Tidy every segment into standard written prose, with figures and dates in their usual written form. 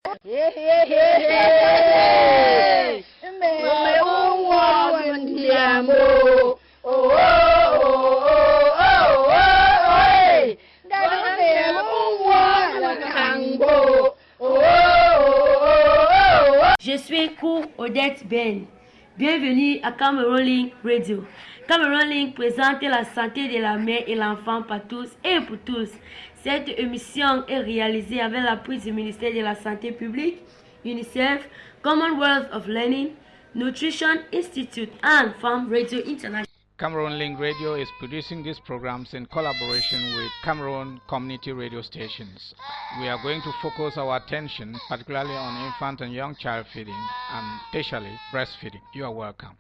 Je suis Kou Odette Ben. Bienvenue à Cameroon Link Radio. Cameroon Link présente la santé de la mère et l'enfant par tous et pour tous. Cette émission est réalisée avec l'appui du ministère de la Santé publique, UNICEF, Commonwealth of Learning, Nutrition Institute and Farm Radio International. Cameroon Link Radio is producing these programs in collaboration with Cameroon community radio stations. We are going to focus our attention particularly on infant and young child feeding and especially breastfeeding. You are welcome.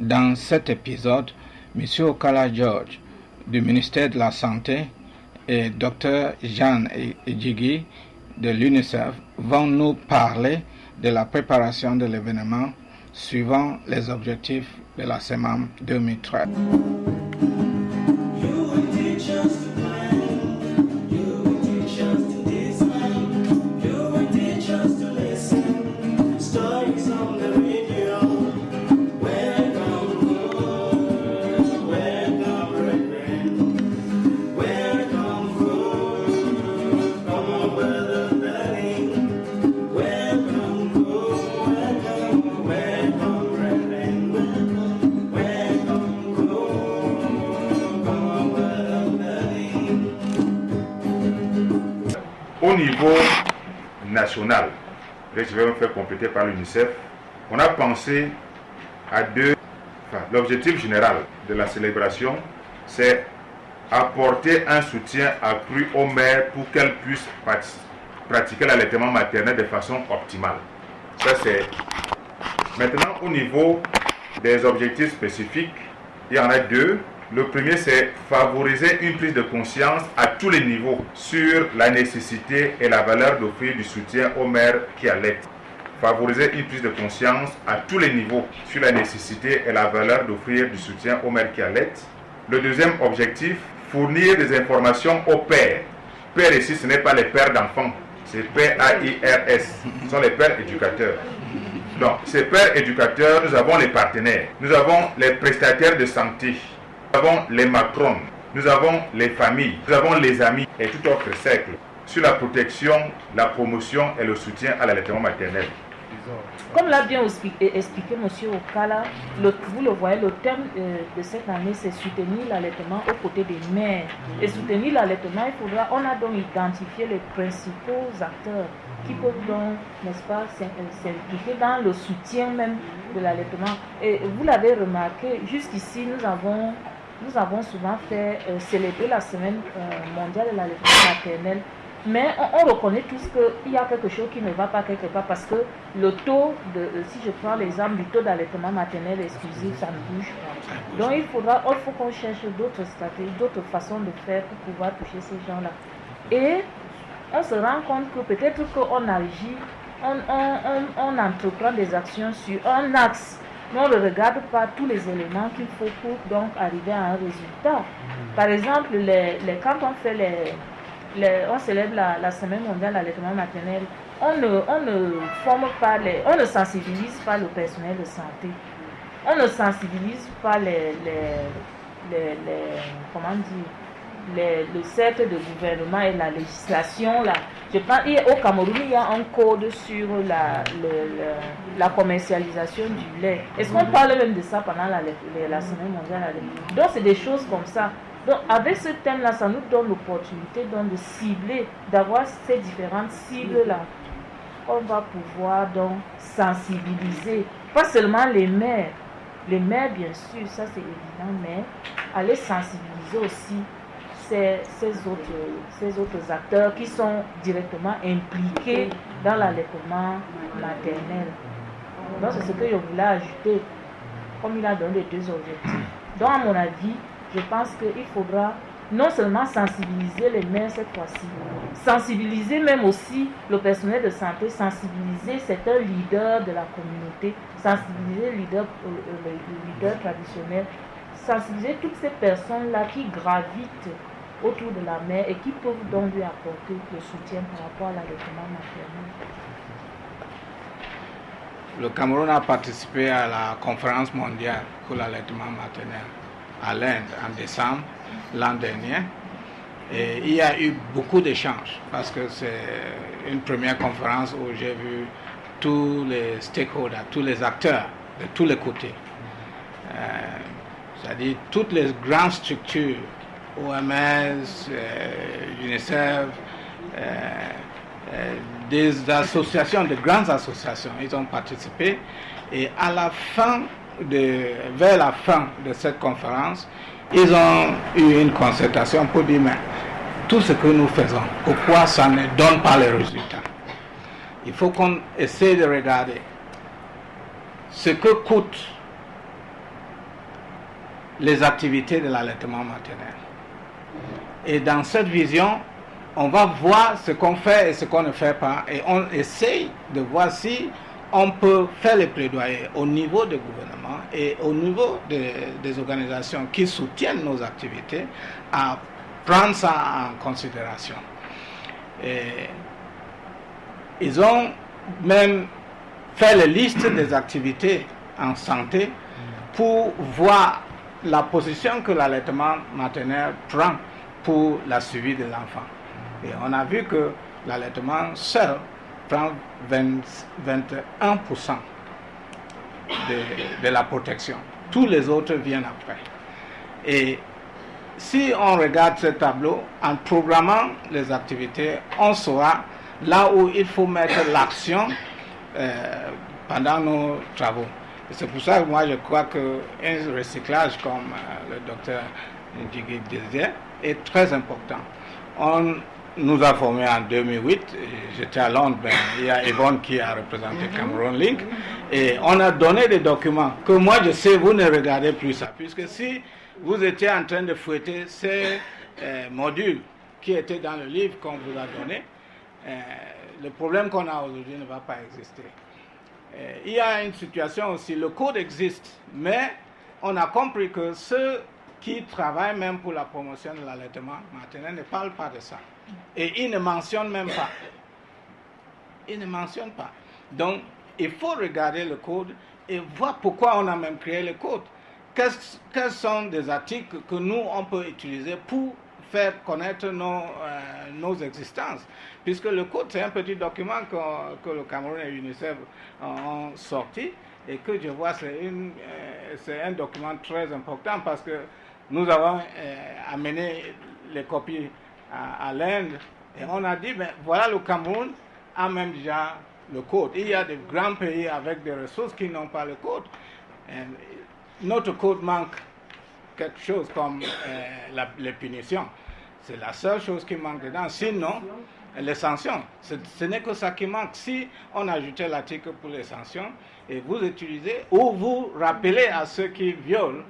Dans cet épisode, M. Okala George du ministère de la Santé et Dr Jeanne Ejigi de l'UNICEF vont nous parler de la préparation de l'événement suivant les objectifs de la SEMAM 2013. Au niveau national, je vais me faire compléter par l'UNICEF, on a pensé à l'objectif général de la célébration, c'est apporter un soutien accru aux mères pour qu'elles puissent pratiquer l'allaitement maternel de façon optimale. Ça c'est. Maintenant, au niveau des objectifs spécifiques, il y en a deux. Le premier, c'est favoriser une prise de conscience à tous les niveaux sur la nécessité et la valeur d'offrir du soutien aux mères qui allaitent. Favoriser une prise de conscience à tous les niveaux sur la nécessité et la valeur d'offrir du soutien aux mères qui allaitent. Le deuxième objectif, fournir des informations aux pères. Pères ici, ce n'est pas les pères d'enfants, c'est P-A-I-R-S, ce sont les pères éducateurs. Donc, ces pères éducateurs, nous avons les partenaires, nous avons les prestataires de santé, nous avons les matrones, nous avons les familles, nous avons les amis et tout autre cercle sur la protection, la promotion et le soutien à l'allaitement maternel. Comme l'a bien expliqué M. Okala, vous le voyez, le thème de cette année, c'est soutenir l'allaitement aux côtés des mères. Et soutenir l'allaitement, on a donc identifié les principaux acteurs qui peuvent donc, n'est-ce pas, s'impliquer dans le soutien même de l'allaitement. Et vous l'avez remarqué, jusqu'ici, nous avons souvent fait célébrer la semaine mondiale de l'allaitement maternel. Mais on reconnaît tous qu'il y a quelque chose qui ne va pas quelque part parce que le taux, si je prends l'exemple du taux d'allaitement maternel exclusif, ça ne bouge pas. Donc il faut qu'on cherche d'autres stratégies, d'autres façons de faire pour pouvoir toucher ces gens-là. Et on se rend compte que peut-être qu'on agit, on entreprend des actions sur un axe, mais on ne regarde pas tous les éléments qu'il faut pour donc arriver à un résultat. Par exemple, quand on fait on célèbre la semaine mondiale de l'allaitement maternel, on ne forme pas on ne sensibilise pas le personnel de santé, on ne sensibilise pas le cercle de gouvernement et la législation là. Je pense au Cameroun il y a un code sur la commercialisation du lait. Est-ce qu'on parle même de ça pendant la semaine mondiale de l'allaitement? Donc c'est des choses comme ça. Donc avec ce thème-là, ça nous donne l'opportunité donc de cibler, d'avoir ces différentes cibles-là. On va pouvoir donc sensibiliser, pas seulement les mères bien sûr, ça c'est évident, mais aller sensibiliser aussi ces autres acteurs qui sont directement impliqués dans l'allaitement maternel. Donc c'est ce que je voulais ajouter, comme il a donné les 2 objectifs. Donc à mon avis, je pense qu'il faudra non seulement sensibiliser les mères cette fois-ci, sensibiliser même aussi le personnel de santé, sensibiliser certains leaders de la communauté, sensibiliser les leaders traditionnels, sensibiliser toutes ces personnes-là qui gravitent autour de la mère et qui peuvent donc lui apporter le soutien par rapport à l'allaitement maternel. Le Cameroun a participé à la conférence mondiale pour l'allaitement maternel à l'Inde en décembre l'an dernier. Et il y a eu beaucoup d'échanges parce que c'est une première conférence où j'ai vu tous les stakeholders, tous les acteurs de tous les côtés. C'est-à-dire toutes les grandes structures, OMS, UNICEF, des associations, de grandes associations, ils ont participé. Et à la fin vers la fin de cette conférence, ils ont eu une concertation pour dire, mais tout ce que nous faisons, pourquoi ça ne donne pas les résultats? Il faut qu'on essaie de regarder ce que coûtent les activités de l'allaitement maternel. Et dans cette vision, on va voir ce qu'on fait et ce qu'on ne fait pas, et on essaye de voir si on peut faire les plaidoyers au niveau du gouvernement et au niveau des organisations qui soutiennent nos activités à prendre ça en considération. Et ils ont même fait la liste des activités en santé pour voir la position que l'allaitement maternel prend pour la suivi de l'enfant. Et on a vu que l'allaitement seul prend 21% de la protection. Tous les autres viennent après. Et si on regarde ce tableau, en programmant les activités, on saura là où il faut mettre l'action pendant nos travaux. Et c'est pour ça que moi je crois qu'un recyclage, comme le docteur Njigi disait, est très important. On nous a formés en 2008, j'étais à Londres, il y a Yvonne qui a représenté Cameroon Link, et on a donné des documents que moi je sais, vous ne regardez plus ça, puisque si vous étiez en train de fouetter ces modules qui étaient dans le livre qu'on vous a donné, le problème qu'on a aujourd'hui ne va pas exister. Il y a une situation aussi, le code existe, mais on a compris que ceux qui travaillent même pour la promotion de l'allaitement maternel ne parlent pas de ça. Et ils ne mentionnent même pas. Ils ne mentionnent pas. Donc, il faut regarder le code et voir pourquoi on a même créé le code. Quels sont des articles que nous, on peut utiliser pour faire connaître nos existences. Puisque le code, c'est un petit document que le Cameroun et l'UNICEF ont sorti et que je vois, c'est un document très important parce que nous avons amené les copies à l'Inde et on a dit, ben, voilà, le Cameroun a même déjà le code. Il y a des grands pays avec des ressources qui n'ont pas le code. Notre code manque quelque chose comme les punitions. C'est la seule chose qui manque dedans. Sinon, les sanctions, ce n'est que ça qui manque. Si on ajoutait l'article pour les sanctions et vous utilisez ou vous rappelez à ceux qui violent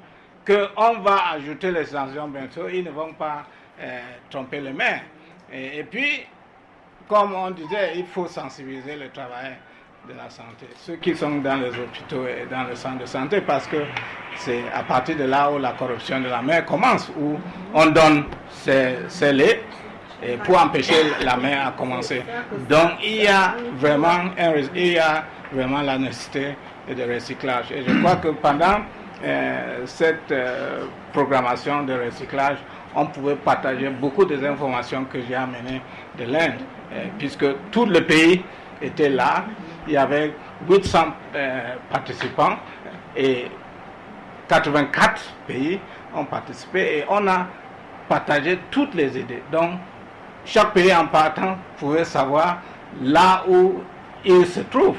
qu'on va ajouter les sanctions bientôt, ils ne vont pas tromper les mains. Et puis, comme on disait, il faut sensibiliser les travailleurs de la santé, ceux qui sont dans les hôpitaux et dans les centres de santé, parce que c'est à partir de là où la corruption de la mère commence, où on donne ses laits et pour empêcher la mère à commencer. Donc il y a vraiment la nécessité de recyclage. Et je crois que pendant cette programmation de recyclage, on pouvait partager beaucoup des informations que j'ai amenées de l'Inde, puisque tout le pays était là. Il y avait 800 participants et 84 pays ont participé et on a partager toutes les idées. Donc, chaque pays en partant pouvait savoir là où il se trouve.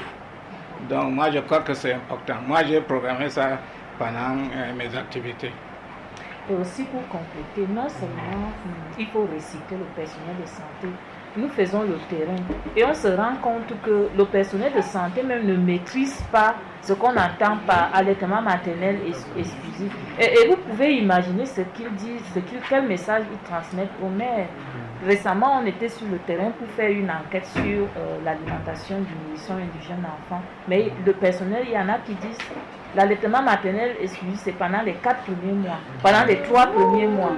Donc, moi, je crois que c'est important. Moi, j'ai programmé ça pendant mes activités. Et aussi pour compléter, non seulement il faut recycler le personnel de santé, nous faisons le terrain et on se rend compte que le personnel de santé même ne maîtrise pas ce qu'on entend par allaitement maternel exclusif. Et vous pouvez imaginer ce qu'ils disent, quel message ils transmettent aux mères. Récemment, on était sur le terrain pour faire une enquête sur l'alimentation du nourrisson et du jeune enfant. Mais le personnel, il y en a qui disent l'allaitement maternel exclusif, c'est pendant les 4 premiers mois, pendant les 3 premiers mois,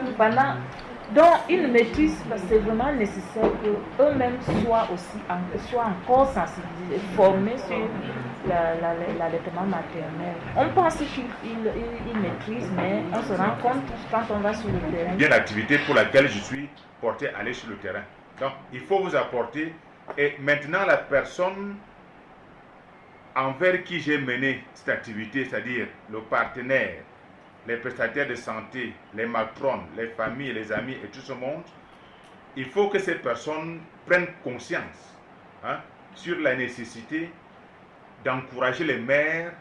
donc ils maîtrisent, c'est vraiment nécessaire qu'eux-mêmes soient encore sensibilisés, formés sur l'allaitement maternel. On pense qu'ils maîtrisent, mais on se rend compte quand on va sur le terrain. Bien l'activité pour laquelle je suis porté à aller sur le terrain. Donc il faut vous apporter. Et maintenant la personne envers qui j'ai mené cette activité, c'est-à-dire le partenaire, les prestataires de santé, les matrones, les familles, les amis et tout ce monde, il faut que ces personnes prennent conscience sur la nécessité d'encourager les mères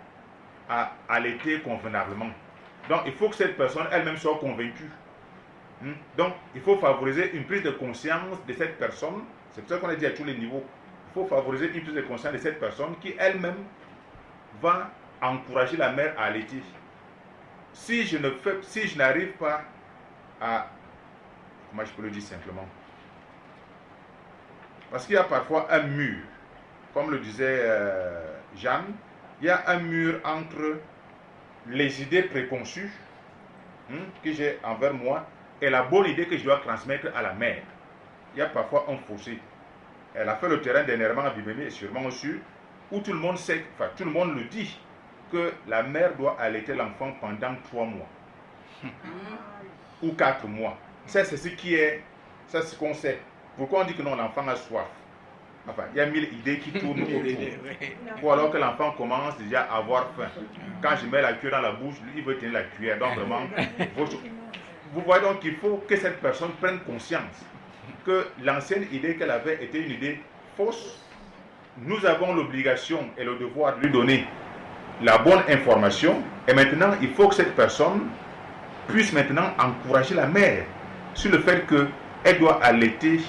à allaiter convenablement. Donc il faut que cette personne elle-même soit convaincue. Donc il faut favoriser une prise de conscience de cette personne. C'est pour ça qu'on a dit à tous les niveaux. Il faut favoriser une prise de conscience de cette personne qui elle-même va encourager la mère à allaiter. Si je n'arrive pas à... Comment je peux le dire simplement? Parce qu'il y a parfois un mur. Comme le disait Jeanne, il y a un mur entre les idées préconçues que j'ai envers moi et la bonne idée que je dois transmettre à la mère. Il y a parfois un fossé. Elle a fait le terrain dernièrement à Bimeni et sûrement aussi, où tout le monde sait, enfin tout le monde le dit, que la mère doit allaiter l'enfant pendant 3 mois ou 4 mois. Ça, c'est ce qui est, ça c'est ce qu'on sait. Pourquoi on dit que non, l'enfant a soif? Enfin, il y a 1000 idées qui tournent autour. Ou alors que l'enfant commence déjà à avoir faim. Quand je mets la cuillère dans la bouche, lui, il veut tenir la cuillère. Donc vraiment, vous voyez donc qu'il faut que cette personne prenne conscience que l'ancienne idée qu'elle avait était une idée fausse. Nous avons l'obligation et le devoir de lui donner la bonne information. Et maintenant, il faut que cette personne puisse maintenant encourager la mère sur le fait qu'elle doit allaiter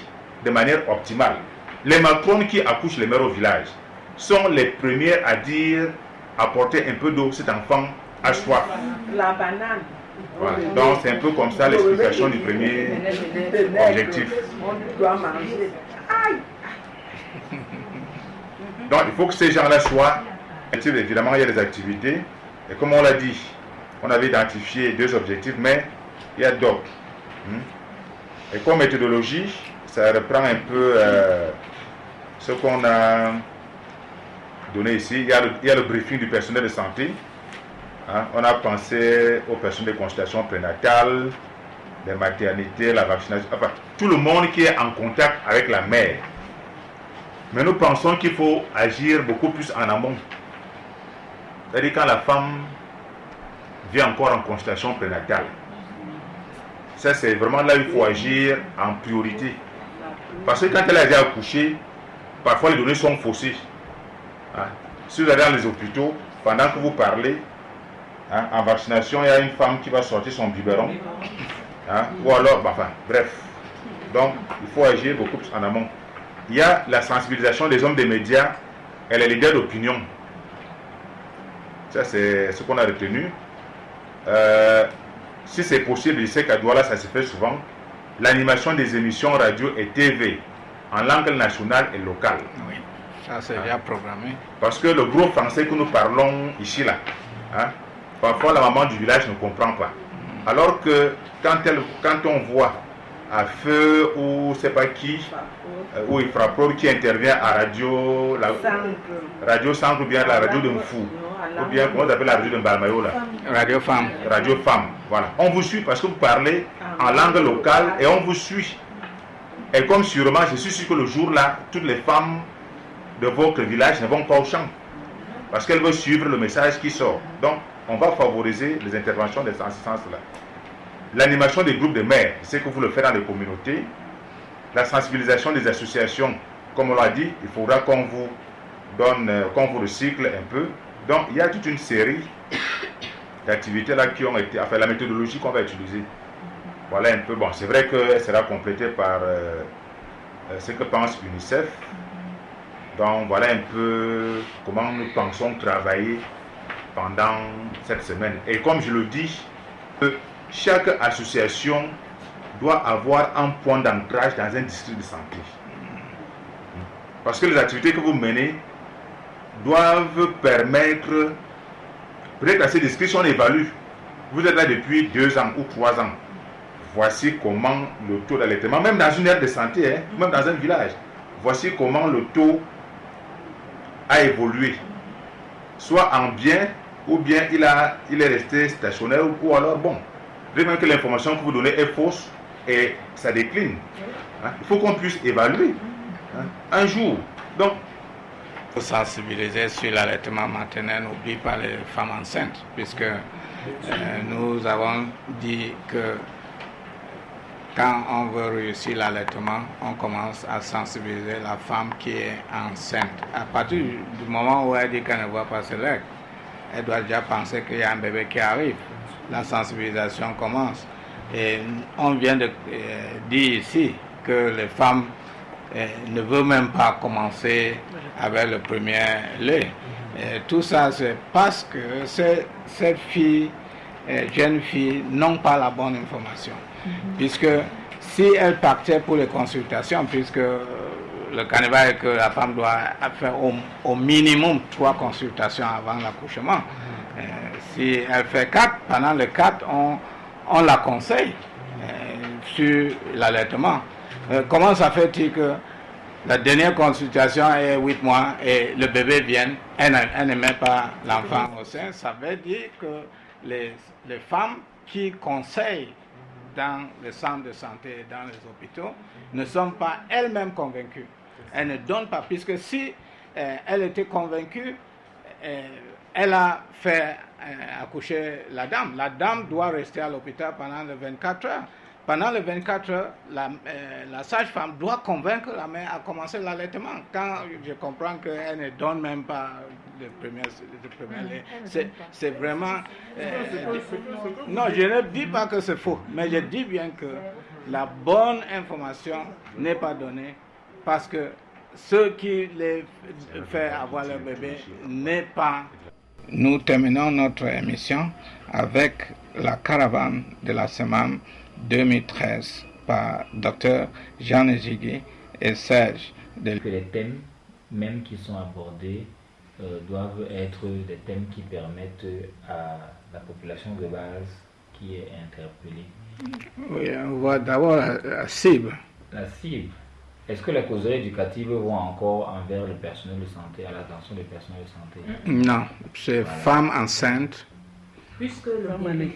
de manière optimale. Les matrones qui accouchent les mères au village sont les premières à dire apporter un peu d'eau, cet enfant a soif. La banane. Voilà. Donc c'est un peu comme ça l'explication du premier objectif. On doit manger. Aïe. Donc il faut que ces gens-là soient... Évidemment, il y a des activités. Et comme on l'a dit, on avait identifié 2 objectifs, mais il y a d'autres. Et comme méthodologie, ça reprend un peu ce qu'on a donné ici. Il y a le briefing du personnel de santé. On a pensé aux personnes de consultation prénatale, les maternités, la vaccination, enfin, tout le monde qui est en contact avec la mère. Mais nous pensons qu'il faut agir beaucoup plus en amont. C'est-à-dire quand la femme vient encore en consultation prénatale. Ça, c'est vraiment là où il faut agir en priorité. Parce que quand elle a déjà accouché, parfois les données sont faussées. Si vous allez dans les hôpitaux, pendant que vous parlez, en vaccination, il y a une femme qui va sortir son biberon. Ou alors, enfin, bref. Donc, il faut agir beaucoup plus en amont. Il y a la sensibilisation des hommes des médias et les leaders d'opinion. Ça, c'est ce qu'on a retenu. Si c'est possible, je sais qu'à Douala, ça se fait souvent. L'animation des émissions radio et TV en langue nationale et locale. Oui, ça c'est déjà programmé. Parce que le gros français que nous parlons ici, là, parfois la maman du village ne comprend pas. Alors que quand on voit à Feu ou c'est pas qui, ou Ifrapro qui intervient à radio, radio Centre ou bien la radio de Mfou, ou bien comment on appelle la radio de Mbalmayo là? Radio Femme. Radio Femme, voilà. On vous suit parce que vous parlez en langue locale et on vous suit. Et comme sûrement, je suis sûr que le jour là, toutes les femmes de votre village ne vont pas au champ. Parce qu'elles veulent suivre le message qui sort. Donc, on va favoriser les interventions de ce sens-là. l'animation des groupes de mères, c'est que vous le faites dans les communautés, la sensibilisation des associations, comme on l'a dit, il faudra qu'on vous donne, qu'on vous recycle un peu. Donc il y a toute une série d'activités là qui ont été, enfin la méthodologie qu'on va utiliser. Voilà un peu, bon, c'est vrai qu'elle sera complétée par ce que pense l'UNICEF. Donc voilà un peu comment nous pensons travailler pendant cette semaine. Et comme je le dis, chaque association doit avoir un point d'ancrage dans un district de santé. Parce que les activités que vous menez doivent permettre, peut-être à ces districts, si on évalue, vous êtes là depuis 2 ans ou 3 ans, voici comment le taux d'allaitement, même dans une aire de santé, même dans un village, voici comment le taux a évolué, soit en bien, ou bien il est resté stationnaire, ou alors bon, même que l'information que vous donnez est fausse et ça décline. Il faut qu'on puisse évaluer un jour. Donc, il faut sensibiliser sur l'allaitement maternel, n'oublie pas les femmes enceintes, puisque nous avons dit que quand on veut réussir l'allaitement, on commence à sensibiliser la femme qui est enceinte. À partir du moment où elle dit qu'elle ne voit pas ses règles, elle doit déjà penser qu'il y a un bébé qui arrive. La sensibilisation commence. Et on vient de dire ici que les femmes ne veulent même pas commencer avec le premier lait. Et tout ça, c'est parce que cette fille, jeunes filles, n'ont pas la bonne information. Puisque si elles partaient pour les consultations, puisque le canevas est que la femme doit faire au minimum 3 consultations avant l'accouchement. Si elle fait 4, pendant les 4, on la conseille sur l'allaitement. Comment ça fait-il que la dernière consultation est 8 mois et le bébé vient, elle ne met pas l'enfant au sein? Ça veut dire que les femmes qui conseillent dans les centres de santé et dans les hôpitaux ne sont pas elles-mêmes convaincues. Elles ne donnent pas, puisque si elle était convaincue, elle a fait accoucher la dame. La dame doit rester à l'hôpital pendant les 24 heures. Pendant les 24 heures, la sage-femme doit convaincre la mère à commencer l'allaitement. Quand je comprends qu'elle ne donne même pas le premier lait, c'est vraiment... non, je ne dis pas que c'est faux, mais je dis bien que la bonne information n'est pas donnée parce que ceux qui les font avoir leur bébé n'est pas... Nous terminons notre émission avec la caravane de la semaine 2013 par Dr Jean Ejigui et Serge. Que les thèmes même qui sont abordés doivent être des thèmes qui permettent à la population de base qui est interpellée. Oui, on voit d'abord la cible. La cible. Est-ce que les causeries éducatives vont encore envers le personnel de santé, à l'attention du personnel de santé? Non, c'est femmes enceintes. Puisque le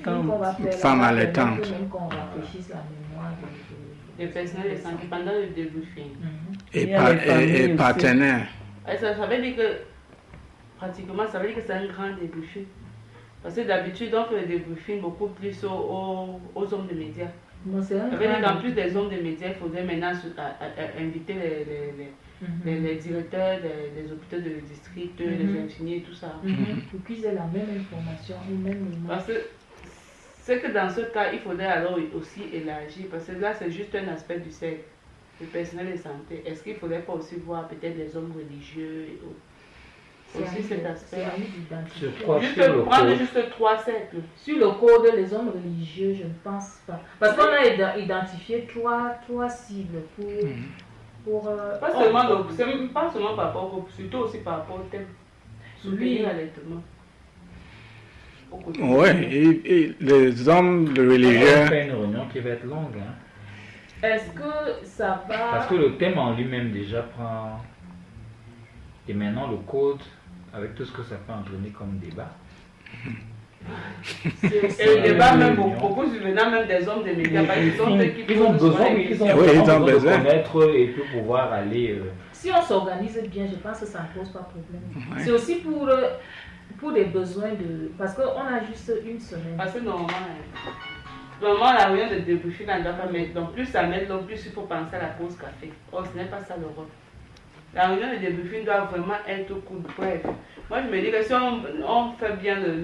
qu'on va faire, femme allaitante. qu'on rafraîchisse la mémoire Le personnel de santé pendant le débriefing. Et partenaires. Ça veut dire que, pratiquement, ça veut dire que c'est un grand débriefing. Parce que d'habitude, on fait le débriefing beaucoup plus aux hommes de médias. Ça veut dire qu'en plus des hommes de médias, il faudrait maintenant inviter les directeurs des hôpitaux de district, les infirmiers, tout ça. Pour qu'ils aient la même information, Parce que c'est que dans ce cas, il faudrait alors aussi élargir, parce que là, c'est juste un aspect du cercle, le personnel de santé. Est-ce qu'il ne faudrait pas aussi voir peut-être les hommes religieux et autres? Aussi cet aspect. Juste prendre juste 3 cercles. Sur le code, les hommes religieux, je ne pense pas. Parce qu'on a identifié 3 cibles pour pas seulement par rapport au groupe, surtout aussi par rapport au thème. Soutenir l'allaitement. Oui, et les hommes religieux. On fait une réunion qui va être longue. Est-ce que ça va... Parce que le thème en lui-même déjà prend... Et maintenant le code, avec tout ce que ça peut entraîner comme débat. Et le débat même beaucoup venant même des hommes des médias. Ils ont besoin de connaître et de pouvoir aller... Si on s'organise bien, je pense que ça ne pose pas de problème. Ouais. C'est aussi pour des besoins de... Parce qu'on a juste une semaine. Parce que normalement... Vraiment, la réunion de débriefing, elle ne doit pas mettre. Donc, plus ça met, donc plus il faut penser à la pause café. Or, ce n'est pas ça le rôle. La réunion de débriefing doit vraiment être au coup de bref. Moi, je me dis que si on fait bien le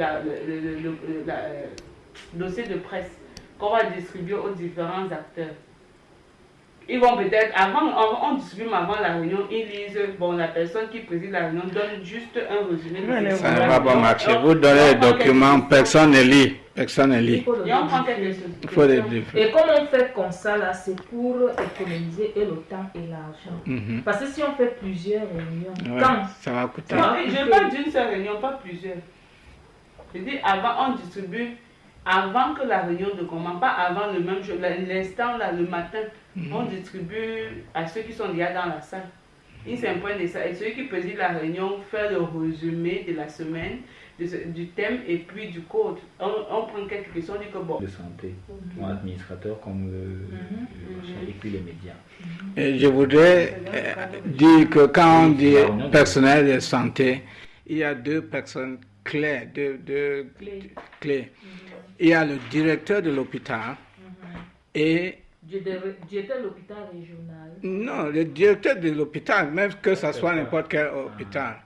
dossier de presse qu'on va distribuer aux différents acteurs, ils vont peut-être, on distribue avant la réunion, ils lisent, bon, la personne qui préside la réunion donne juste un résumé. Ça ne va pas marcher. Vous donnez les documents, personne ne lit. Personne ne lit. Et on prend quelque chose. Il faut des débriefs. Et comme on fait comme ça, là, c'est pour économiser et le temps et l'argent. Parce que si on fait plusieurs réunions, Ouais, quand ça va coûter. Non, je parle d'une seule réunion, pas plusieurs. Je dis avant, on distribue avant que la réunion ne commence, pas avant le même jour, l'instant là, le matin, on distribue à ceux qui sont déjà dans la salle. Ils s'imprègnent de ça. Et celui qui préside la réunion fait le résumé de la semaine, du thème et puis du code. On prend quelques questions, on dit que bon. De santé, mon administrateur comme et puis les médias. Et je voudrais dire que quand on dit personnel de santé, il y a deux personnes clés, deux clés. Il y a le directeur de l'hôpital et... Directeur de l'hôpital régional. Non, le directeur de l'hôpital, même que ce soit n'importe quel hôpital,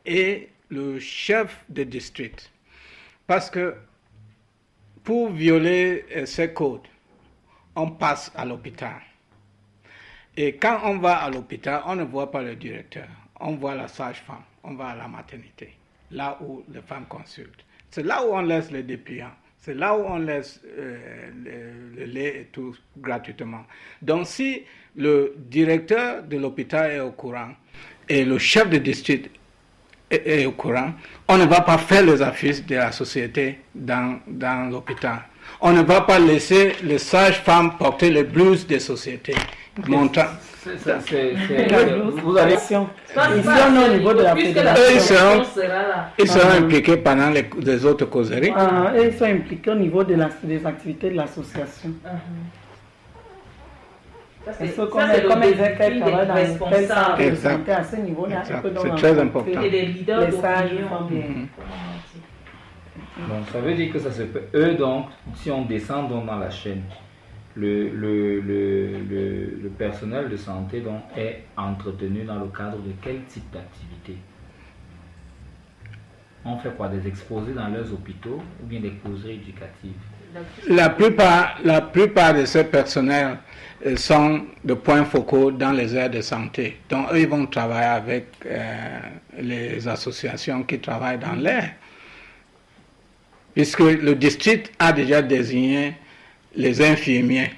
et le chef de district. Parce que pour violer ces codes, on passe à l'hôpital. Et quand on va à l'hôpital, on ne voit pas le directeur. On voit la sage-femme, on va à la maternité, là où les femmes consultent. C'est là où on laisse les dépliants. C'est là où on laisse le lait et tout gratuitement. Donc si le directeur de l'hôpital est au courant et le chef de district est au courant, on ne va pas faire les affiches de la société dans l'hôpital. On ne va pas laisser les sages-femmes porter les blouses des sociétés. Montant. Vous allez... Ici, on est au niveau de la fédération. Ils seront impliqués pendant les autres causeries. Ils sont impliqués au niveau des activités de l'association. Parce que comme ils travaillent dans tel centre de santé à ce niveau-là, c'est très important. Et les leaders d'opinion. Donc ça veut dire que ça se peut. Eux donc, si on descend donc dans la chaîne, le personnel de santé donc est entretenu dans le cadre de quel type d'activité? On fait quoi? Des exposés dans leurs hôpitaux ou bien des causeries éducatives? La plupart de ces personnels sont de points focaux dans les aires de santé. Donc eux, ils vont travailler avec les associations qui travaillent dans l'air. Puisque le district a déjà désigné les infirmiers,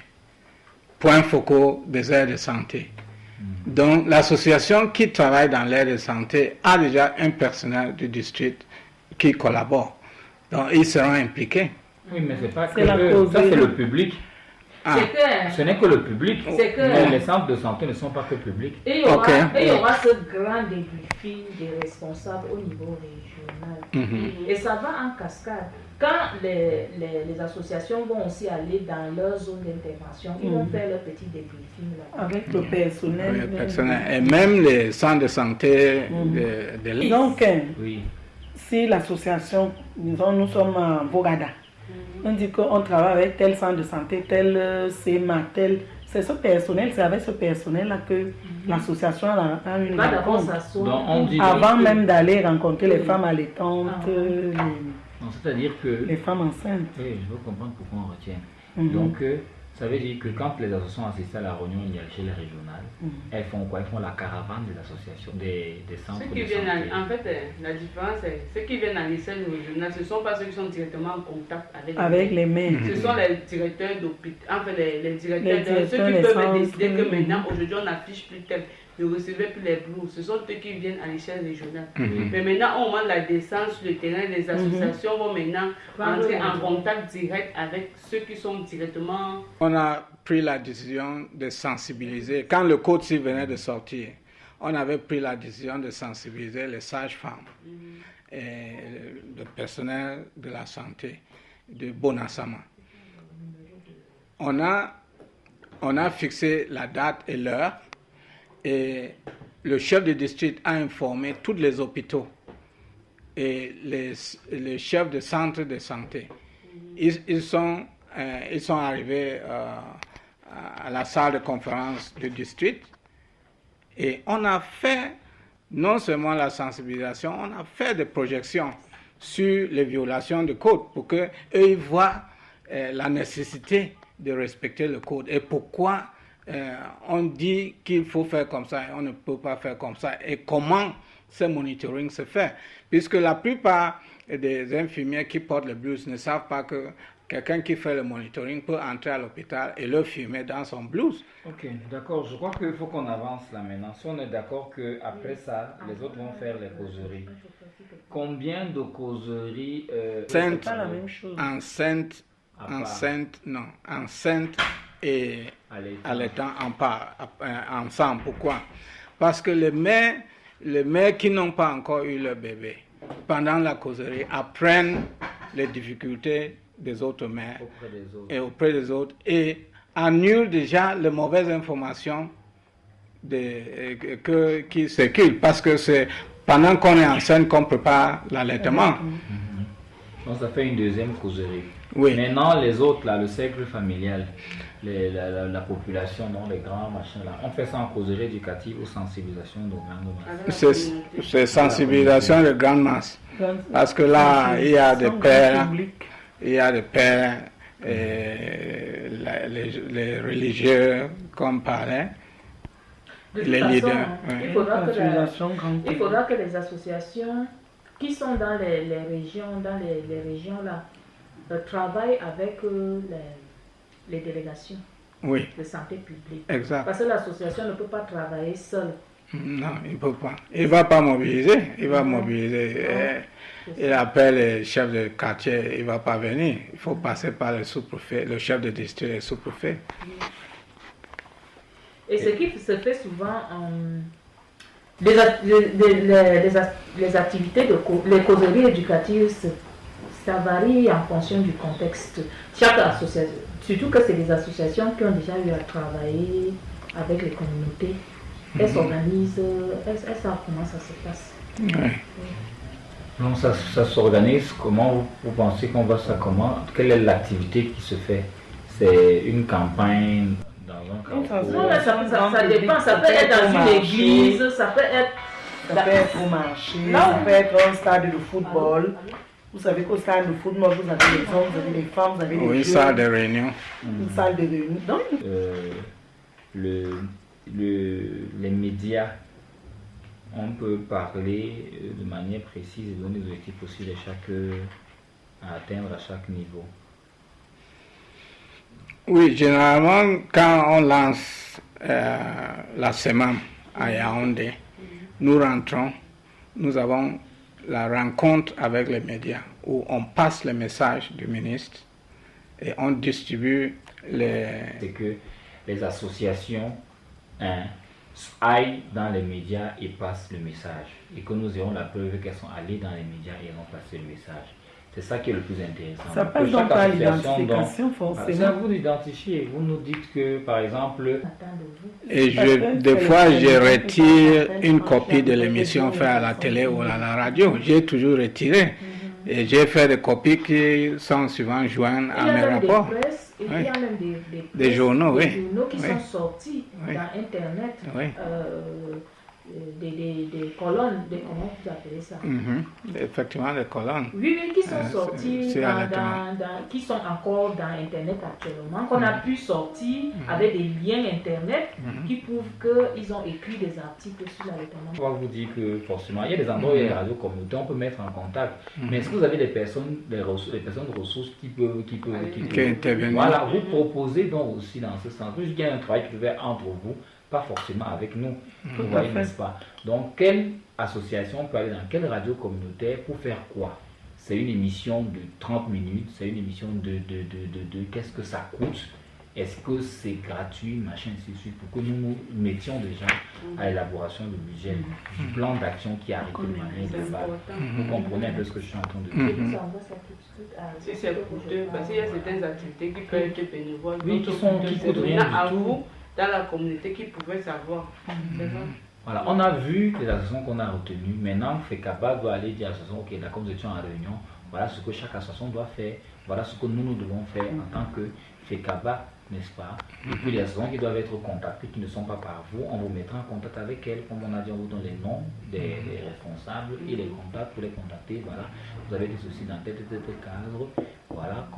points focaux des aires de santé. Donc l'association qui travaille dans l'aire de santé a déjà un personnel du district qui collabore. Donc ils seront impliqués. Oui, mais c'est pas que eux, ça c'est le public. Ce n'est que le public. Mais les centres de santé ne sont pas que publics. Et il y aura ce grand débriefing des responsables au niveau régional. Et ça va en cascade. Quand les associations vont aussi aller dans leur zone d'intervention, ils vont faire leur petit débriefing là. Avec le personnel. Et même les centres de santé de l'île. Donc, oui. Si l'association, disons, nous sommes à Bogada, on dit qu'on travaille avec tel centre de santé, tel CMA, tel... C'est ce personnel, c'est avec ce personnel-là que l'association a une rencontre. Avant même d'aller rencontrer les femmes allaitantes, c'est-à-dire que... les femmes enceintes. Oui, je veux comprendre pourquoi on retient. Donc, ça veut dire que quand les associations assistent à la réunion à l'échelle régionale, elles font quoi? Elles font la caravane des associations, des centres de santé. En fait, la différence, c'est ceux qui viennent à l'échelle régionale, ce ne sont pas ceux qui sont directement en contact avec les maires. Ce sont les directeurs d'hôpital, enfin les directeurs, ceux qui peuvent décider que maintenant, aujourd'hui, on n'affiche plus tel. Ne recevez plus les blouses. Ce sont eux qui viennent à l'échelle régionale. Mais maintenant, au moment de la descente sur le terrain, les associations vont maintenant entrer en contact direct avec ceux qui sont directement... On a pris la décision de sensibiliser. Quand le code venait de sortir, on avait pris la décision de sensibiliser les sages-femmes et le personnel de la santé de Bonasama. On a fixé la date et l'heure. Et le chef de district a informé tous les hôpitaux et les chefs de centres de santé. Ils sont ils sont arrivés à la salle de conférence du district et on a fait non seulement la sensibilisation, on a fait des projections sur les violations du code pour qu'eux ils voient la nécessité de respecter le code et pourquoi on dit qu'il faut faire comme ça et on ne peut pas faire comme ça et comment ce monitoring se fait. Puisque la plupart des infirmiers qui portent le blues ne savent pas que quelqu'un qui fait le monitoring peut entrer à l'hôpital et le filmer dans son blues. Ok, d'accord. Je crois qu'il faut qu'on avance là maintenant. Si on est d'accord qu'après ça, les autres vont faire les causeries. Combien de causeries C'est pas la même chose. Enceinte et allaitant ensemble. Pourquoi? Parce que les mères qui n'ont pas encore eu leur bébé, pendant la causerie, apprennent les difficultés des autres mères auprès des autres et annulent déjà les mauvaises informations qui circulent parce que c'est pendant qu'on est enceinte qu'on prépare l'allaitement. Donc ça fait une deuxième causerie. Oui. Maintenant les autres là, le cercle familial, la population, non, les grands machins là, on fait ça en causerie éducative ou sensibilisation de grande masse. C'est sensibilisation de grande masse. Parce que là, il y a des pères, les religieux, comme parlait, les leaders. Il faudra que les associations qui sont dans les régions, là, travaillent avec les délégations de santé publique. Exact. Parce que l'association ne peut pas travailler seule. Non, il ne peut pas. Il ne va pas mobiliser. Il va mobiliser. Il appelle les chefs de quartier, il ne va pas venir. Il faut passer par le sous-préfet, le chef de district et le sous-préfet. Et ce qui se fait souvent, les activités, les causeries éducatives, ça varie en fonction du contexte. Chaque association, surtout que c'est des associations qui ont déjà eu à travailler avec les communautés. Elles s'organisent, elles savent comment ça se passe. Donc ça s'organise comment? Vous pensez qu'on voit ça comment? Quelle est l'activité qui se fait? C'est une campagne dans un carrefour? Non, ça dépend. Ça peut être dans une église, ça peut être au marché, ça peut être un stade de football. Vous savez qu'au stade de football, vous avez les hommes, vous avez les femmes, vous avez les jeunes. Une salle de réunion. Une salle de réunion. Donc, les médias, on peut parler de manière précise et donner des objectifs aussi à atteindre à chaque niveau. Oui, généralement, quand on lance la semaine à Yaoundé, nous rentrons, nous avons la rencontre avec les médias où on passe le message du ministre et on distribue C'est que les associations aillent dans les médias et passent le message et que nous ayons la preuve qu'elles sont allées dans les médias et ont passé le message. C'est ça qui est le plus intéressant. Ça passe donc par l'identification forcément. C'est à vous d'identifier. Vous nous dites que, par exemple... Et des fois, je retire une copie de l'émission faite à la télé ou à la radio. J'ai toujours retiré. Et j'ai fait des copies qui sont souvent jointes à mes rapports. Il y a même des journaux, qui sont sortis dans Internet. Des colonnes, comment vous appelez ça? Effectivement, des colonnes. Oui, qui sont sorties, qui sont encore dans Internet actuellement, qu'on a pu sortir avec des liens Internet qui prouvent qu'ils ont écrit des articles sur l'allaitement. On va vous dire que forcément, il y a des endroits où il y a des radios communautaires, on peut mettre en contact. Mais est-ce que vous avez des personnes de ressources qui peuvent intervenir? Voilà, vous proposez donc aussi dans ce sens. Il y a un travail qui peut faire entre vous, pas forcément avec nous. Vous voyez, n'est-ce pas? Donc, quelle association peut aller dans quelle radio communautaire pour faire quoi? C'est une émission de 30 minutes, c'est une émission de qu'est-ce que ça coûte? Est-ce que c'est gratuit, machin, ainsi de suite, pour que nous mettions déjà à l'élaboration du budget, du plan d'action qui arrive de manière globale. Vous comprenez un peu ce que je suis en train de dire? Si c'est coûteux, parce qu'il y a certaines activités qui peuvent être bénévoles, oui, qui coûtent rien du tout. Vous, dans la communauté, qui pouvaient savoir. Voilà, on a vu les associations qu'on a retenues. Maintenant, FECAPA doit aller dire à l'association, ok, d'accord, nous étions en réunion, voilà ce que chaque association doit faire Voilà ce que nous devons faire en tant que FECABA, n'est-ce pas? Et puis les associations qui doivent être contactées, qui ne sont pas par vous, on vous mettra en contact avec elles. Comme on a dit, on vous donne les noms des responsables et les contacts pour les contacter. Voilà, vous avez des soucis dans tel cadre. Voilà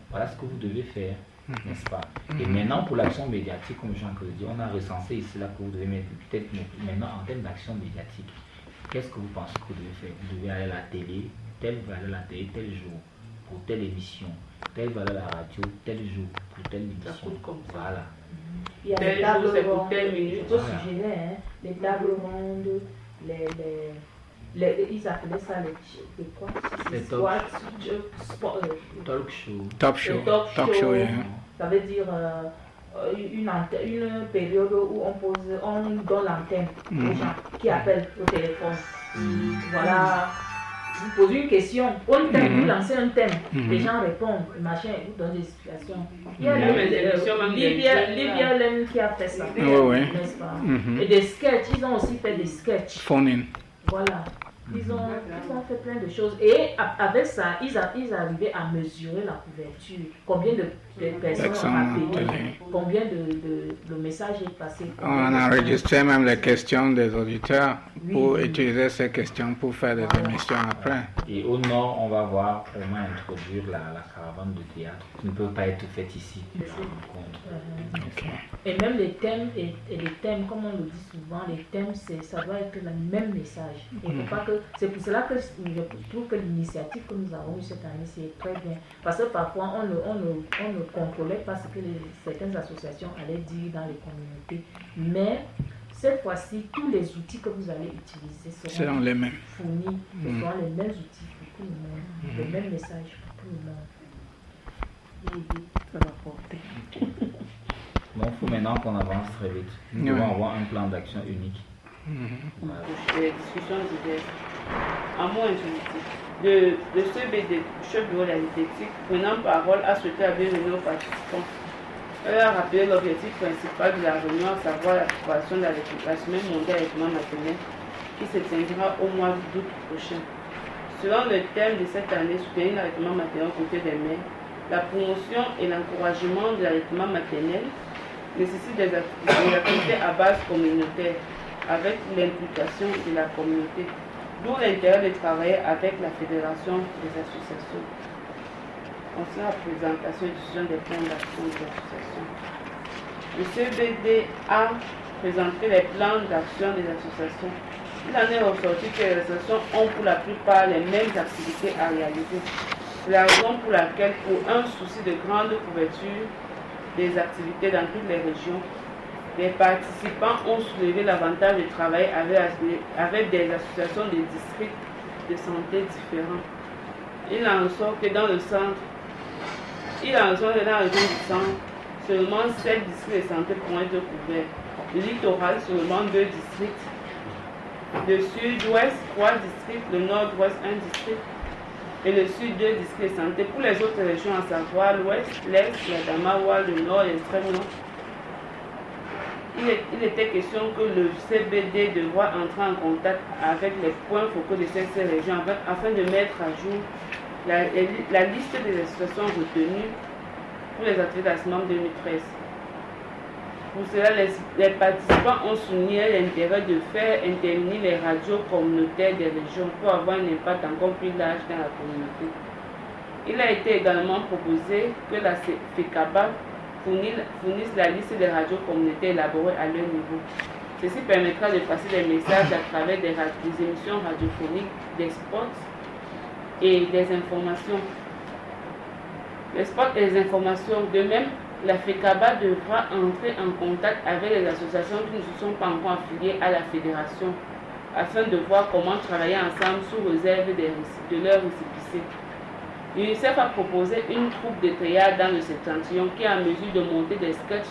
voilà ce que vous devez faire, n'est-ce pas? Et maintenant pour l'action médiatique, comme Jean-Claude dit, on a recensé ici là que vous devez mettre peut-être maintenant en termes d'action médiatique. Qu'est-ce que vous pensez que vous devez faire? Vous devez aller à la télé, tel va aller à la télé tel jour pour telle émission, tel va aller à la radio tel jour pour telle émission. Voilà. Il y a les tables rondes, au sujet, hein, les tables rondes, ils appelaient ça les quoi? Les talk show. Top show, yeah. Ça veut dire une période où on donne l'antenne aux gens qui appellent au téléphone. Voilà. Vous posez une question, vous lancez un thème, les gens répondent, machin, vous donnez des explications. Il y a Libia Lem qui a fait ça, n'est-ce pas? Et des sketchs, ils ont aussi fait des sketchs. Phone-in. Voilà. Ils ont fait plein de choses. Et avec ça, ils arrivaient à mesurer la couverture. Combien de personnes ont appelé, combien de messages est passé. On a enregistré même les questions des auditeurs pour utiliser ces questions pour faire des émissions après. Et au nord, on va voir comment introduire la caravane de théâtre qui ne peut pas être faite ici. Et même les thèmes, comme on le dit souvent, les thèmes, ça doit être le même message. C'est pour cela que je trouve que l'initiative que nous avons eue cette année, c'est très bien. Parce que parfois, on ne contrôlait pas ce que certaines associations allaient dire dans les communautés. Mais cette fois-ci, tous les outils que vous allez utiliser seront les mêmes. Fournis. Ce seront les mêmes outils pour tout le monde, le même message pour tout le monde. Ça va porter. Bon, il faut maintenant qu'on avance très vite. Nous devons avoir un plan d'action unique. Voilà. Les discussions d'idées. En mot intuitif. Le CBD, chef bureau de la diététique, prenant parole, a souhaité la bienvenue aux participants. Elle a rappelé l'objectif principal de la réunion, à savoir la préparation de la semaine mondiale d'allaitement maternel qui se tiendra au mois d'août prochain. Selon le thème de cette année, soutenir l'allaitement maternel aux côtés des mères, la promotion et l'encouragement de l'allaitement maternel nécessitent des activités à base communautaire avec l'implication de la communauté. D'où l'intérêt de travailler avec la Fédération des associations. Concernant la présentation et diffusion des plans d'action des associations. Le CBD a présenté les plans d'action des associations. Il en est ressorti que les associations ont pour la plupart les mêmes activités à réaliser. C'est la raison pour laquelle, pour un souci de grande couverture des activités dans toutes les régions, les participants ont soulevé l'avantage de travailler avec des associations de districts de santé différents. Il en ressort que dans le centre, dans la région du centre, seulement 7 districts de santé pourront être couverts. Le littoral, seulement 2 districts. Le sud-ouest, 3 districts. Le nord-ouest, 1 district. Et le sud, 2 districts de santé. Pour les autres régions, à savoir l'ouest, l'est, la Damawa, le nord et l'extrême nord, il était question que le CBD devra entrer en contact avec les points focaux de ces régions afin de mettre à jour la liste des associations retenues pour les activités de la semaine 2013. Pour cela, les participants ont souligné l'intérêt de faire intervenir les radios communautaires des régions pour avoir un impact encore plus large dans la communauté. Il a été également proposé que la FECABA fournissent la liste des radios communautaires élaborées à leur niveau. Ceci permettra de passer des messages à travers des émissions radiophoniques, des spots et des informations. Les spots et les informations, de même, la FECABA devra entrer en contact avec les associations qui ne sont pas encore affiliées à la fédération afin de voir comment travailler ensemble sous réserve de leurs récépissés. L'UNICEF a proposé une troupe de théâtre dans le septentrion qui est en mesure de monter des sketchs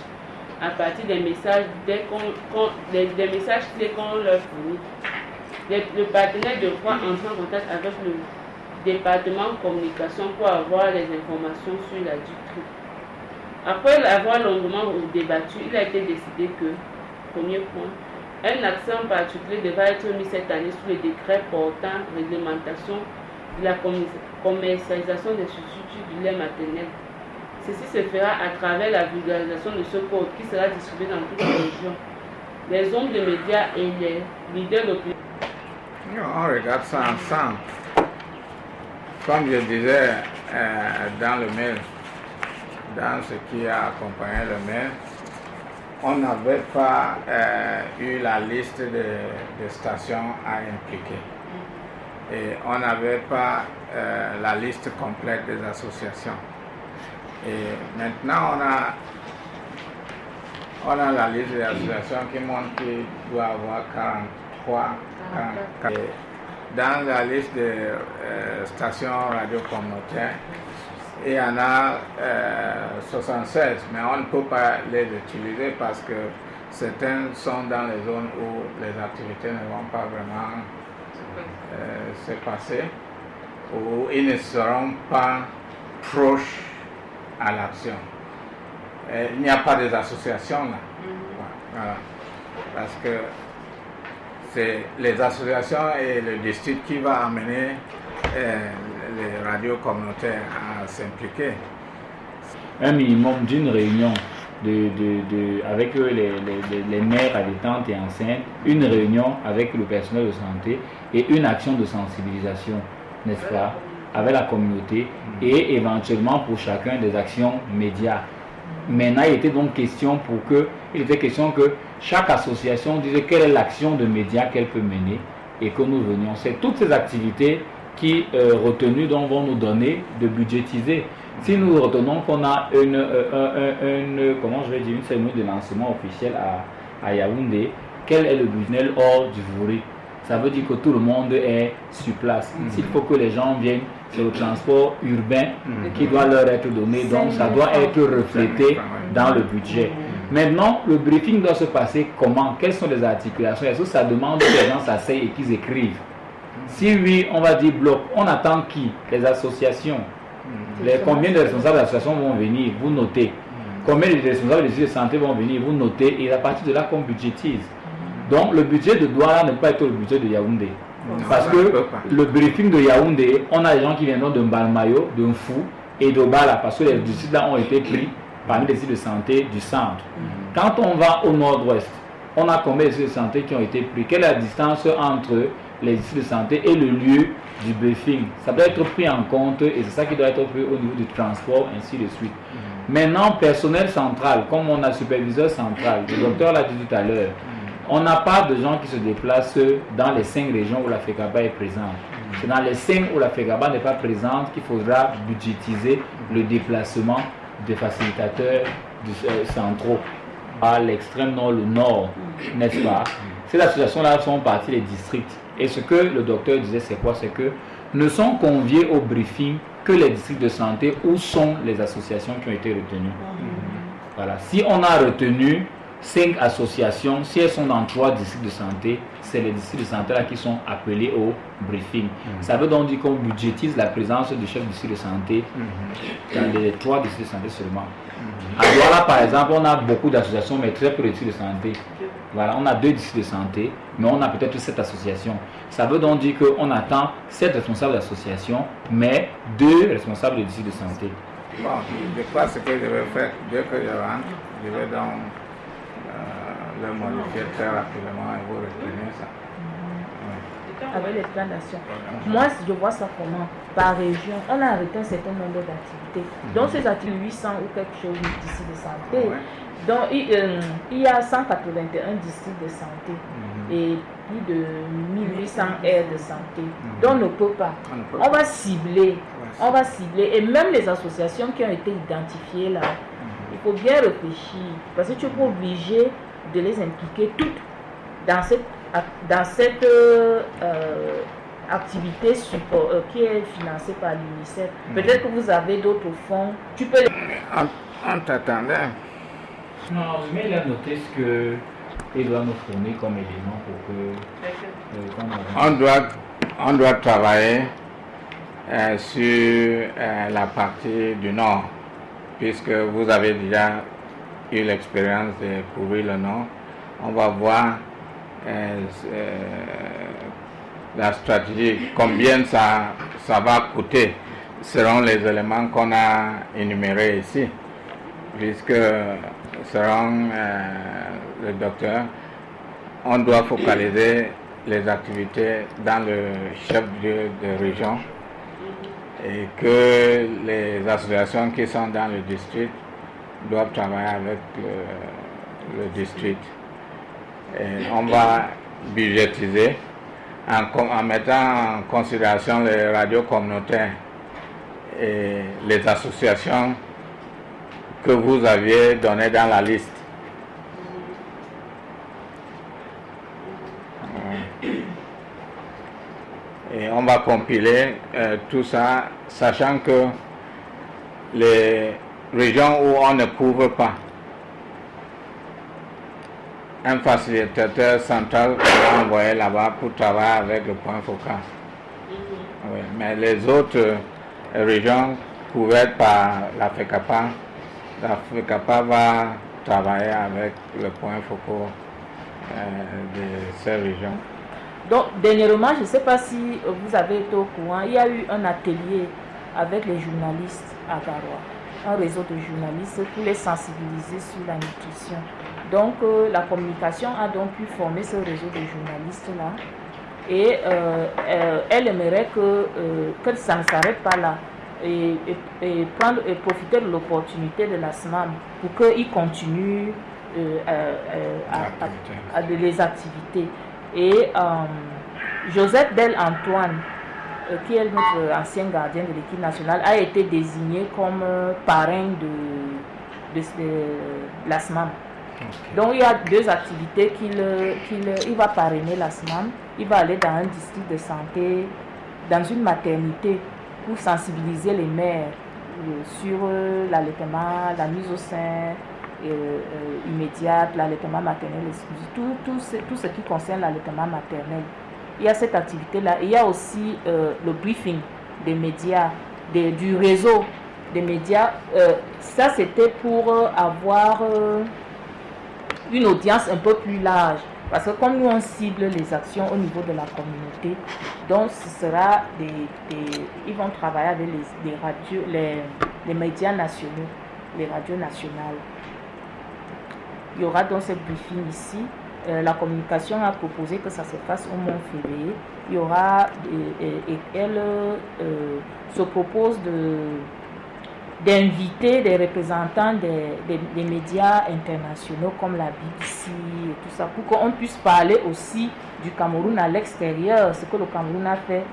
à partir des messages clés qu'on leur fournit. Le partenaire devra entrer en contact avec le département de communication pour avoir les informations sur la troupe. Après avoir longuement débattu, il a été décidé que, premier point, un accent particulier devra être mis cette année sur le décret portant réglementation de la commercialisation des substituts du lait maternel. Ceci se fera à travers la vulgarisation de ce code qui sera distribué dans toute la région. Les hommes de médias et les leaders d'opinion. On regarde ça ensemble. Comme je disais dans le mail, dans ce qui a accompagné le mail, on n'avait pas eu la liste de stations à impliquer. Et on n'avait pas la liste complète des associations. Et maintenant, on a la liste des associations qui montre qu'il doit y avoir 43, 44. Et dans la liste des stations radio communautaires, il y en a 76, mais on ne peut pas les utiliser parce que certains sont dans les zones où les activités ne vont pas vraiment se passer, où ils ne seront pas proches à l'action. Il n'y a pas des associations là. Voilà. Parce que c'est les associations et le district qui va amener les radios communautaires à s'impliquer. Un minimum d'une réunion avec les mères allaitantes et enceintes, une réunion avec le personnel de santé et une action de sensibilisation, n'est-ce pas, avec la communauté et éventuellement pour chacun des actions médias. Maintenant, il était donc question que chaque association dise quelle est l'action de médias qu'elle peut mener et que nous venions. C'est toutes ces activités qui, retenues, donc, vont nous donner de budgétiser. Si nous retenons qu'on a une cérémonie de lancement officielle à Yaoundé, quel est le business hors du Vouri? Ça veut dire que tout le monde est sur place. S'il faut que les gens viennent, c'est le transport urbain qui doit leur être donné, donc ça doit être reflété dans le budget. Maintenant, le briefing doit se passer comment? Quelles sont les articulations? Est-ce que ça demande que les gens s'asseyent et qu'ils écrivent? Si oui, on va dire bloc. On attend qui? Les associations. Combien de responsables d'associations vont venir? Vous notez. Combien de responsables des de santé vont venir? Vous notez. Et à partir de là, qu'on budgétise. Donc, le budget de Douala ne peut pas être le budget de Yaoundé. Parce que le briefing de Yaoundé, on a des gens qui viendront de Mbalmayo, de Mfou et de Bala, parce que les districts là ont été pris parmi les sites de santé du centre. Quand on va au nord-ouest, on a combien de sites de santé qui ont été pris? Quelle est la distance entre les sites de santé et le lieu du briefing? Ça doit être pris en compte et c'est ça qui doit être pris au niveau du transport, ainsi de suite. Maintenant, personnel central, comme on a superviseur central, le docteur l'a dit tout à l'heure, on n'a pas de gens qui se déplacent dans les 5 régions où la FEGABA est présente. C'est dans les 5 où la FEGABA n'est pas présente qu'il faudra budgétiser le déplacement des facilitateurs centraux à l'extrême nord, le nord, n'est-ce pas? Ces associations-là sont parties des districts. Et ce que le docteur disait, c'est quoi? C'est que ne sont conviés au briefing que les districts de santé où sont les associations qui ont été retenues. Voilà. Si on a retenu 5 associations, si elles sont dans 3 districts de santé, c'est les districts de santé là qui sont appelés au briefing. Ça veut donc dire qu'on budgétise la présence du chef du district de santé dans les 3 districts de santé seulement. À Douala, par exemple, on a beaucoup d'associations, mais très peu de districts de santé. Voilà, on a 2 districts de santé, mais on a peut-être 7 associations. Ça veut donc dire qu'on attend 7 responsables d'associations, mais 2 responsables de districts de santé. Bon, je crois ce que je vais faire dès que je rentre, je vais donc le modifier très rapidement et vous retenez ça. Avec les plans d'action. Moi, je vois ça comment? Par région, on a arrêté un certain nombre d'activités. Donc, ces activités, 800 ou quelque chose d'ici de santé. Donc, il y a 181 districts de santé et plus de 1800 aires de santé. Donc, on ne peut pas. On va cibler. On va cibler. Et même les associations qui ont été identifiées là, il faut bien réfléchir. Parce que tu es pas obligé de les impliquer toutes dans cette activité support, qui est financée par l'UNICEF. Peut-être que vous avez d'autres fonds. Tu peux les... On t'attendait. Non, mais il a noté ce qu'il doit nous fournir comme élément pour que... On doit travailler sur la partie du nord, puisque vous avez déjà eu l'expérience de couvrir le nord. On va voir la stratégie, combien ça ça va coûter selon les éléments qu'on a énumérés ici, puisque selon le docteur, on doit focaliser les activités dans le chef-lieu de région et que les associations qui sont dans le district doivent travailler avec le district. Et on va budgétiser en mettant en considération les radios communautaires et les associations que vous aviez données dans la liste. Et on va compiler tout ça, sachant que les régions où on ne couvre pas, un facilitateur central est envoyé là-bas pour travailler avec le point focal. Oui, mais les autres régions couvertes par la FECAPA va travailler avec le point focal de ces régions. Donc, dernièrement, je ne sais pas si vous avez été au courant, il y a eu un atelier avec les journalistes à Garoua, un réseau de journalistes pour les sensibiliser sur la nutrition. Donc, la communication a donc pu former ce réseau de journalistes-là et elle aimerait que ça ne s'arrête pas là et profiter de l'opportunité de la SMAM pour qu'ils continuent les activités. Et Joseph Del Antoine, qui est notre ancien gardien de l'équipe nationale, a été désigné comme parrain de la SMAM. Okay. Donc il y a deux activités il va parrainer la SMAM. Il va aller dans un district de santé, dans une maternité, pour sensibiliser les mères sur l'allaitement, la mise au sein immédiate, l'allaitement maternel exclusif, tout ce qui concerne l'allaitement maternel. Il y a cette activité-là. Il y a aussi le briefing des médias, du réseau des médias. Ça, c'était pour avoir une audience un peu plus large. Parce que comme nous, on cible les actions au niveau de la communauté, donc ce sera ils vont travailler avec les médias nationaux, les radios nationales. Il y aura donc ce briefing ici. La communication a proposé que ça se fasse au mois de février. Il y aura, elle se propose d'inviter des représentants des médias internationaux comme la BBC et tout ça, pour qu'on puisse parler aussi du Cameroun à l'extérieur, ce que le Cameroun a fait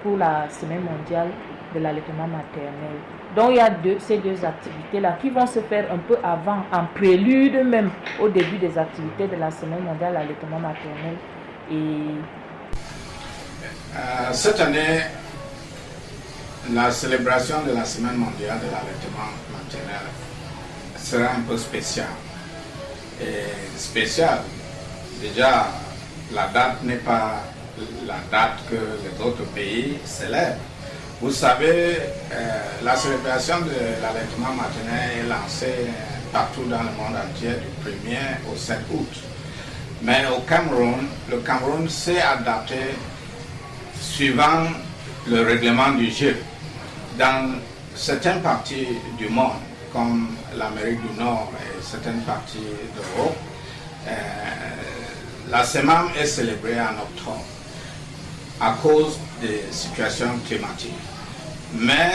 pour la semaine mondiale de l'allaitement maternel. Donc il y a ces deux activités-là qui vont se faire un peu avant, en prélude même au début des activités de la semaine mondiale de l'allaitement maternel. Cette année, la célébration de la semaine mondiale de l'allaitement maternel sera un peu spéciale. Déjà, la date n'est pas la date que les autres pays célèbrent. Vous savez, la célébration de l'allaitement maternel est lancée partout dans le monde entier du 1er au 7 août. Mais au Cameroun, le Cameroun s'est adapté suivant le règlement du jeu. Dans certaines parties du monde, comme l'Amérique du Nord et certaines parties d'Europe, la SEMAM est célébrée en octobre à cause des situations climatiques. Mais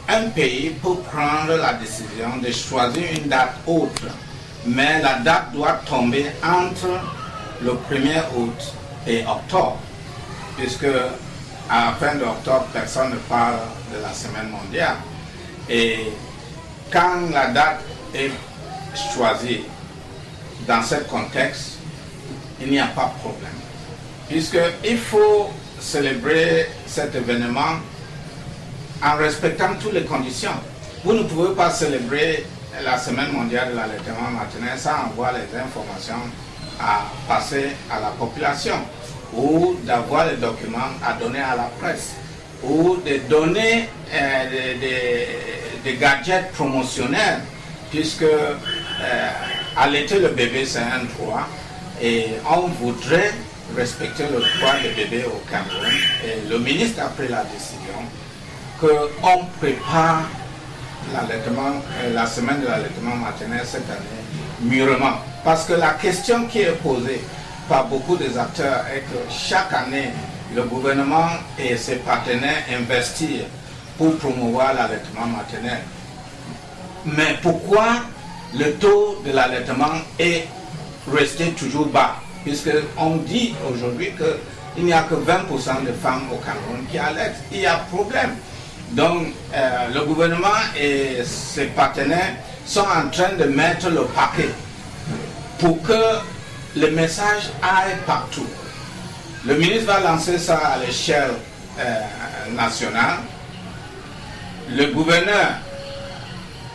un pays peut prendre la décision de choisir une date autre, mais la date doit tomber entre le 1er août et octobre, puisque à la fin d'octobre, personne ne parle de la semaine mondiale. Et quand la date est choisie dans ce contexte, il n'y a pas de problème. Puisqu'il faut célébrer cet événement en respectant toutes les conditions. Vous ne pouvez pas célébrer la semaine mondiale de l'allaitement maternel sans avoir les informations à passer à la population, ou d'avoir les documents à donner à la presse, ou de donner des gadgets promotionnels, puisque allaiter le bébé c'est un droit et on voudrait respecter le droit des bébés au Cameroun. Et le ministre a pris la décision qu'on prépare l'allaitement, la semaine de l'allaitement maternel cette année mûrement. Parce que la question qui est posée par beaucoup des acteurs est que chaque année, le gouvernement et ses partenaires investissent pour promouvoir l'allaitement maternel. Mais pourquoi le taux de l'allaitement est resté toujours bas? Puisqu'on dit aujourd'hui qu'il n'y a que 20% de femmes au Cameroun qui allaitent. Il y a problème. Donc le gouvernement et ses partenaires sont en train de mettre le paquet pour que le message aille partout. Le ministre va lancer ça à l'échelle nationale. Le gouverneur,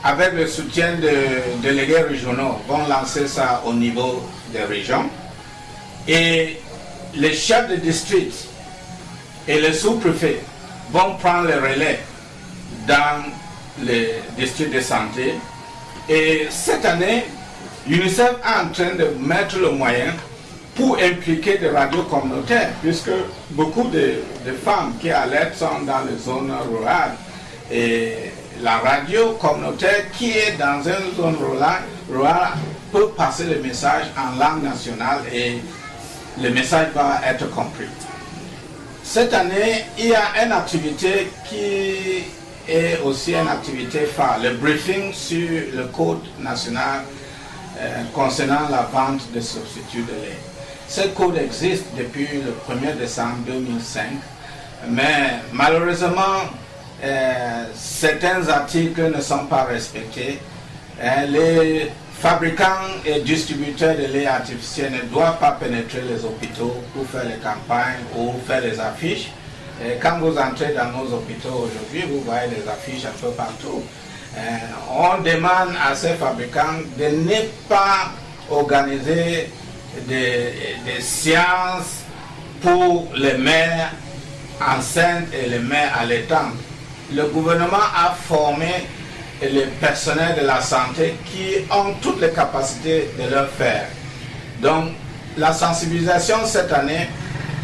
avec le soutien de délégués régionaux, vont lancer ça au niveau des régions. Et les chefs de district et les sous-préfets vont prendre le relais dans les districts de santé. Et cette année, l'UNICEF est en train de mettre le moyen pour impliquer des radios communautaires, puisque beaucoup de femmes qui allaitent sont dans les zones rurales. Et la radio communautaire qui est dans une zone rurale peut passer le message en langue nationale et le message va être compris. Cette année, il y a une activité qui est aussi une activité phare, le briefing sur le code national concernant la vente de substituts de lait. Ce code existe depuis le 1er décembre 2005, mais malheureusement, certains articles ne sont pas respectés. Les fabricants et distributeurs de lait artificiel ne doivent pas pénétrer les hôpitaux pour faire les campagnes ou faire les affiches. Et quand vous entrez dans nos hôpitaux aujourd'hui, vous voyez des affiches un peu partout. On demande à ces fabricants de ne pas organiser des séances pour les mères enceintes et les mères allaitantes. Le gouvernement a formé les personnels de la santé qui ont toutes les capacités de le faire. Donc, la sensibilisation cette année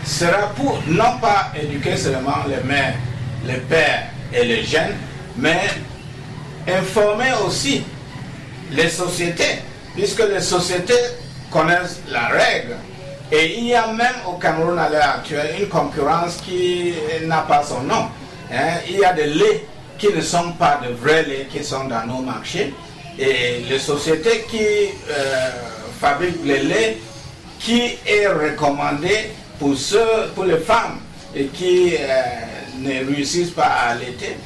sera pour non pas éduquer seulement les mères, les pères et les jeunes, mais informer aussi les sociétés, puisque les sociétés connaissent la règle. Et il y a même au Cameroun à l'heure actuelle une concurrence qui n'a pas son nom. Il y a des laits qui ne sont pas de vrais laits qui sont dans nos marchés. Et les sociétés qui fabriquent les laits qui est recommandé pour les femmes et qui ne réussissent pas à allaiter,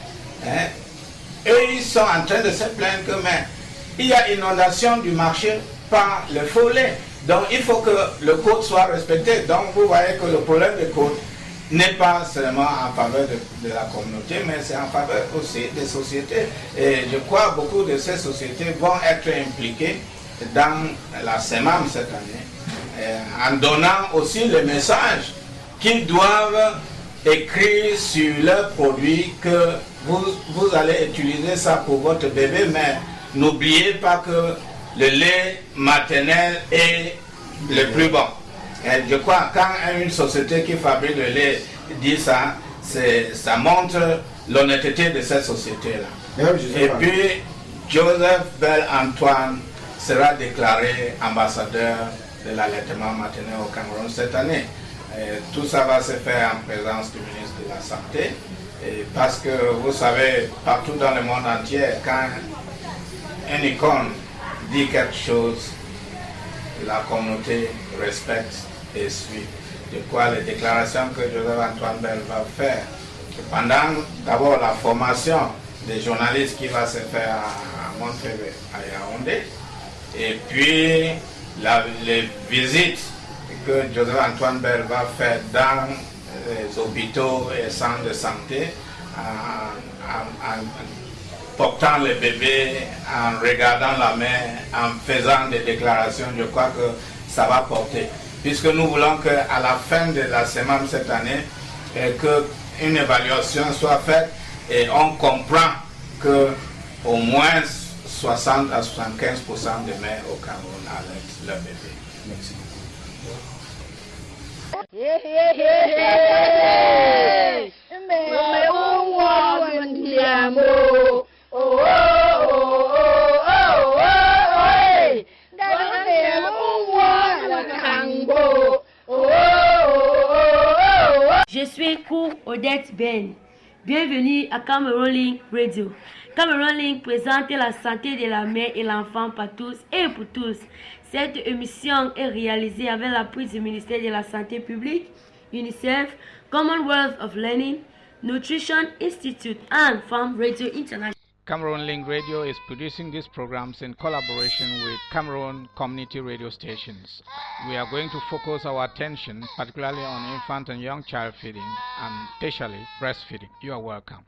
eux ils sont en train de se plaindre que mais il y a inondation du marché par le faux lait. Donc il faut que le code soit respecté. Donc vous voyez que le problème du code n'est pas seulement en faveur de la communauté, mais c'est en faveur aussi des sociétés. Et je crois que beaucoup de ces sociétés vont être impliquées dans la SEMAM cette année, en donnant aussi le message qu'ils doivent écrire sur leurs produits que vous allez utiliser ça pour votre bébé, mais n'oubliez pas que le lait maternel est le plus bon. Et je crois que quand une société qui fabrique le lait dit ça, ça montre l'honnêteté de cette société-là. Et puis, Joseph Bell Antoine sera déclaré ambassadeur de l'allaitement maternel au Cameroun cette année. Et tout ça va se faire en présence du ministre de la Santé. Et parce que vous savez, partout dans le monde entier, quand une icône dit quelque chose, la communauté respecte et suit. De quoi les déclarations que Joseph Antoine Bell va faire. Pendant d'abord la formation des journalistes qui va se faire à Montréal, à Yaoundé, et puis les visites que Joseph Antoine Bell va faire dans les hôpitaux et centres de santé, en portant les bébés, en regardant la mère, en faisant des déclarations, je crois que ça va porter. Puisque nous voulons qu'à la fin de la semaine cette année, qu'une évaluation soit faite et on comprend qu'au moins 60 à 75% des mères au Cameroun allaitent leur bébé. Merci. Je suis Kou Odette Ben. Bienvenue à Cameroon Link Radio. Cameroon Link présente la santé de la mère et l'enfant par tous et pour tous. Cette émission est réalisée avec l'appui du ministère de la Santé publique, UNICEF, Commonwealth of Learning, Nutrition Institute and Farm Radio International. Cameroon Link Radio is producing these programs in collaboration with Cameroon community radio stations. We are going to focus our attention particularly on infant and young child feeding and especially breastfeeding. You are welcome.